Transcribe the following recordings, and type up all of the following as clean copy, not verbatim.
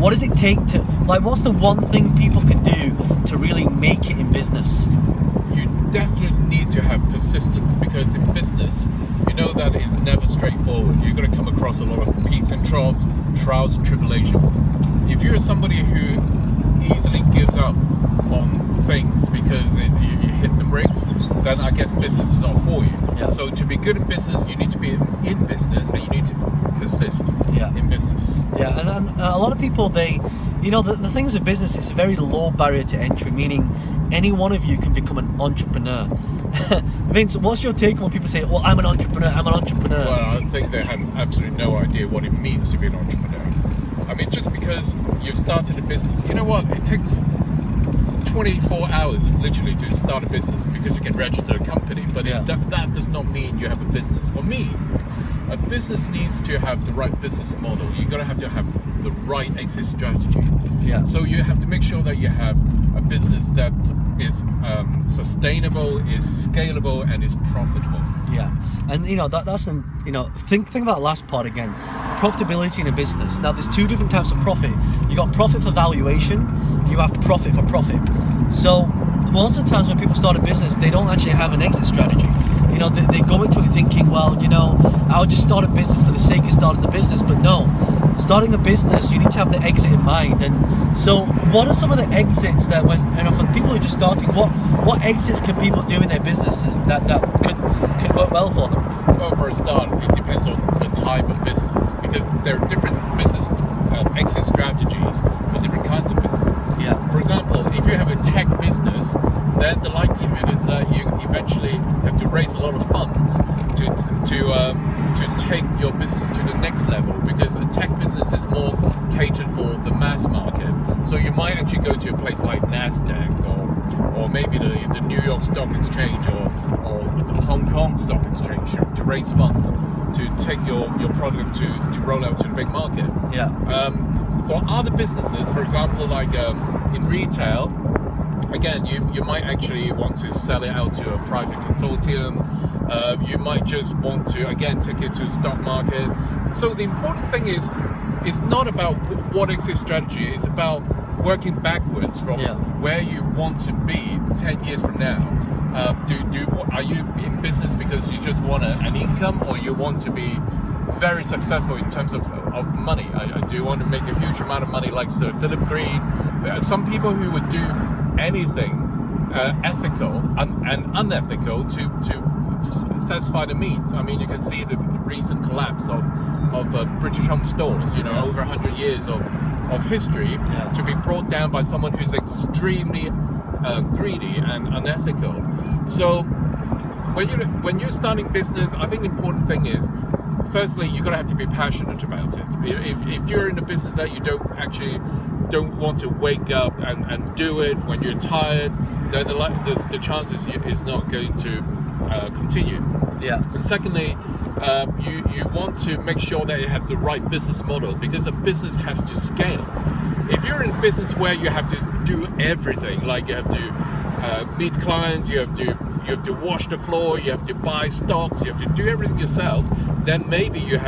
what does it take to, like, what's the one thing people can do to really make it in business? You definitely need to have persistence, because in business, you know that it's never straightforward. You're going to come across a lot of peaks and troughs, trials and tribulations. If you're somebody who easily gives up on things because you hit the brakes, then I guess business is not for you. Yeah. So to be good in business, you need to be in business, and you need to persist in business. Yeah, and a lot of people, they, the things with business, it's a very low barrier to entry, meaning any one of you can become an entrepreneur. Vince, what's your take when people say, well, I'm an entrepreneur? Well, I think they have absolutely no idea what it means to be an entrepreneur. I mean, just because you've started a business, you know what? It takes 24 hours literally to start a business, because you can register a company, but that does not mean you have a business. For me, a business needs to have the right business model. You're going to have the right exit strategy. Yeah. So you have to make sure that you have a business that is sustainable, is scalable, and is profitable. Yeah, and that's think about the last part again. Profitability in a business. Now, there's two different types of profit. You got profit for valuation. You have profit for profit. So most of the times when people start a business, they don't actually have an exit strategy. They go into it thinking, well, I'll just start a business for the sake of starting the business. But no, starting a business, you need to have the exit in mind. And so what are some of the exits that for people who are just starting, what exits can people do in their businesses that could work well for them? Well, for a start, it depends on the type of business, because there are different business exit strategies for different kinds of businesses. Yeah. For example, if you have a tech business, then the likelihood is that you eventually have to raise a lot of funds to take your business to the next level, because a tech business is more catered for the mass market. So you might actually go to a place like Nasdaq or maybe the New York Stock Exchange or the Hong Kong Stock Exchange to raise funds to take your product to roll out to the big market. Yeah. For other businesses, for example, like in retail, again, you might actually want to sell it out to a private consortium. You might just want to, again, take it to the stock market. So the important thing is, it's not about what exit strategy. It's about working backwards from where you want to be 10 years from now. Are you in business because you just want an income, or you want to be very successful in terms of money? Do you want to make a huge amount of money like Sir Philip Green? Some people who would do anything ethical and unethical to satisfy the needs. I mean, you can see the recent collapse of British Home Stores, over 100 years of history, to be brought down by someone who's extremely greedy and unethical. So when you're starting business, I think the important thing is, firstly, you're going to have to be passionate about it. If you're in a business that you don't want to wake up and do it when you're tired, then the chances is not going to continue. Yeah. And secondly, you want to make sure that it has the right business model, because a business has to scale. If you're in a business where you have to do everything, like you have to meet clients, you have to wash the floor, you have to buy stocks, you have to do everything yourself, then maybe you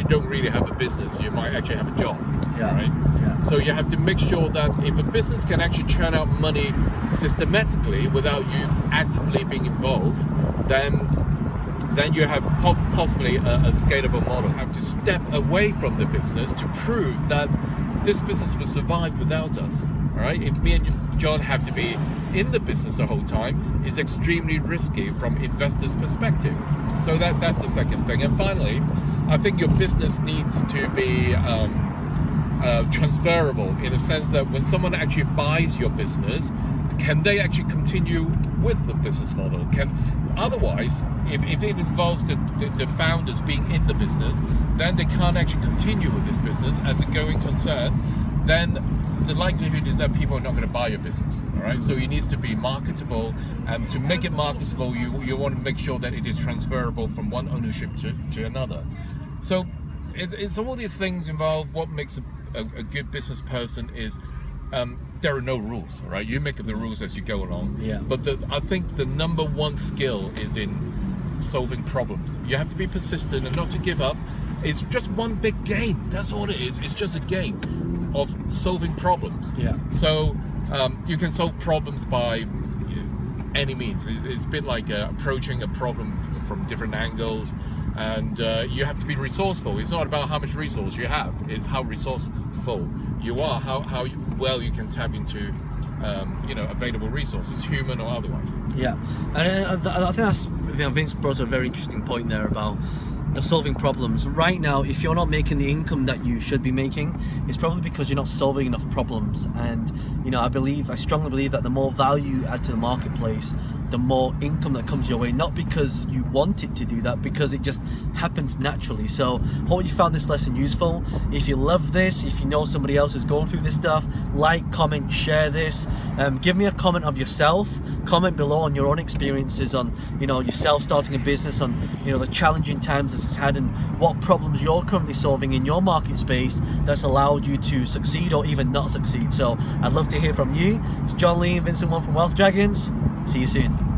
don't really have a business. You might actually have a job. Yeah. Right? Yeah. So you have to make sure that if a business can actually churn out money systematically without you actively being involved, then you have possibly a scalable model. You have to step away from the business to prove that this business will survive without us. All right? If me and John have to be in the business the whole time, it's extremely risky from investors' perspective. So that's the second thing. And finally, I think your business needs to be transferable, in the sense that when someone actually buys your business, can they actually continue with the business model? Otherwise, if it involves the founders being in the business, then they can't actually continue with this business as a going concern. Then the likelihood is that people are not going to buy your business. All right, so it needs to be marketable, and to make it marketable, you want to make sure that it is transferable from one ownership to another. So it's all these things involved. What makes a good business person is there are no rules, right? You make up the rules as you go along. Yeah. But I think the number one skill is in solving problems. You have to be persistent and not to give up. It's just one big game. That's all it is. It's just a game. of solving problems. Yeah. So you can solve problems by any means. It's a bit like approaching a problem from different angles, and you have to be resourceful. It's not about how much resource you have, it's how resourceful you are, how well you can tap into available resources, human or otherwise. Yeah, and I think that's, Vince brought up a very interesting point there about solving problems. Right now, if you're not making the income that you should be making, it's probably because you're not solving enough problems. And I strongly believe that the more value you add to the marketplace, the more income that comes your way, not because you want it to do that, because it just happens naturally. So hope you found this lesson useful. If you love this, if you know somebody else who's going through this stuff, like, comment, share this. Give me a comment of yourself. Comment below on your own experiences on yourself starting a business, on the challenging times that it's had, and what problems you're currently solving in your market space that's allowed you to succeed or even not succeed. So I'd love to hear from you. It's John Lee and Vincent Wong from Wealth Dragons. See you soon.